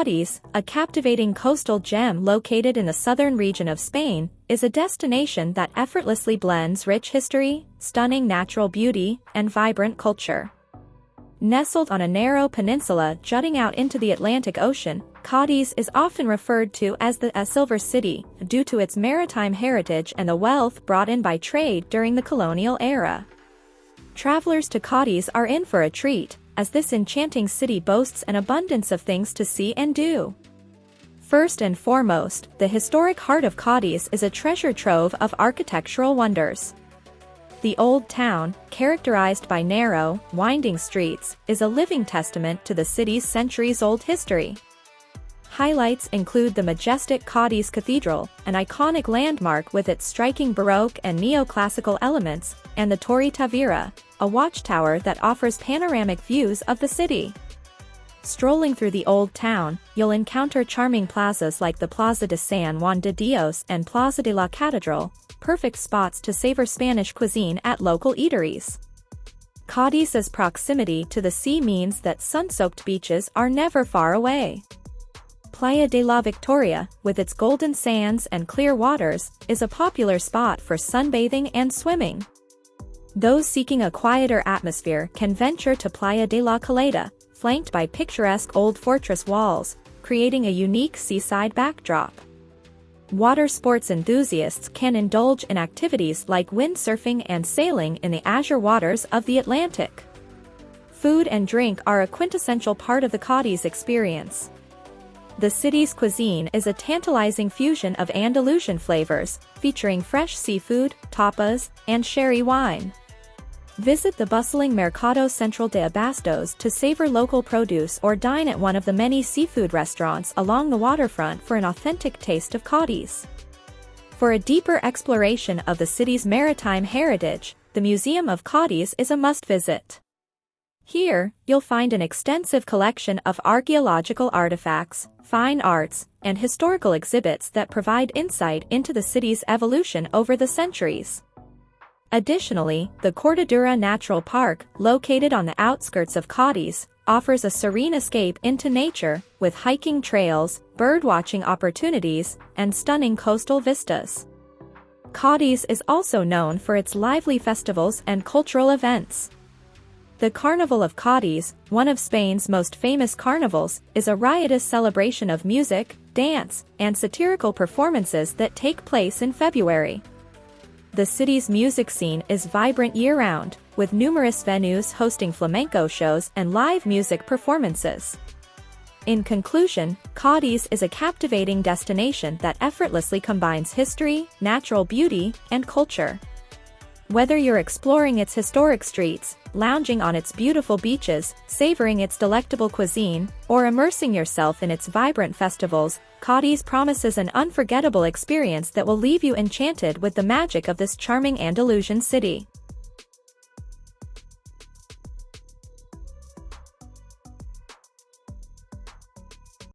Cadiz, a captivating coastal gem located in the southern region of Spain, is a destination that effortlessly blends rich history, stunning natural beauty, and vibrant culture. Nestled on a narrow peninsula jutting out into the Atlantic Ocean, Cadiz is often referred to as the Silver City due to its maritime heritage and the wealth brought in by trade during the colonial era. Travelers to Cadiz are in for a treat, as this enchanting city boasts an abundance of things to see and do. First and foremost, the historic heart of Cadiz is a treasure trove of architectural wonders. The Old Town, characterized by narrow, winding streets, is a living testament to the city's centuries-old history. Highlights include the majestic Cadiz Cathedral, an iconic landmark with its striking Baroque and neoclassical elements, and the Torre Tavira, a watchtower that offers panoramic views of the city. Strolling through the Old Town, you'll encounter charming plazas like the Plaza de San Juan de Dios and Plaza de la Catedral, perfect spots to savor Spanish cuisine at local eateries. Cadiz's proximity to the sea means that sun-soaked beaches are never far away. Playa de la Victoria, with its golden sands and clear waters, is a popular spot for sunbathing and swimming. Those seeking a quieter atmosphere can venture to Playa de la Caleta, flanked by picturesque old fortress walls, creating a unique seaside backdrop. Water sports enthusiasts can indulge in activities like windsurfing and sailing in the azure waters of the Atlantic. Food and drink are a quintessential part of the Cadiz experience. The city's cuisine is a tantalizing fusion of Andalusian flavors, featuring fresh seafood, tapas, and sherry wine. Visit the bustling Mercado Central de Abastos to savor local produce or dine at one of the many seafood restaurants along the waterfront for an authentic taste of Cadiz. For a deeper exploration of the city's maritime heritage, the Museum of Cadiz is a must-visit. Here, you'll find an extensive collection of archaeological artifacts, fine arts, and historical exhibits that provide insight into the city's evolution over the centuries. Additionally, the Cortadura Natural Park, located on the outskirts of Cadiz, offers a serene escape into nature, with hiking trails, birdwatching opportunities, and stunning coastal vistas. Cadiz is also known for its lively festivals and cultural events. The Carnival of Cadiz, one of Spain's most famous carnivals, is a riotous celebration of music, dance, and satirical performances that take place in February. The city's music scene is vibrant year-round, with numerous venues hosting flamenco shows and live music performances. In conclusion, Cadiz is a captivating destination that effortlessly combines history, natural beauty, and culture. Whether you're exploring its historic streets, lounging on its beautiful beaches, savoring its delectable cuisine, or immersing yourself in its vibrant festivals, Cadiz promises an unforgettable experience that will leave you enchanted with the magic of this charming Andalusian city.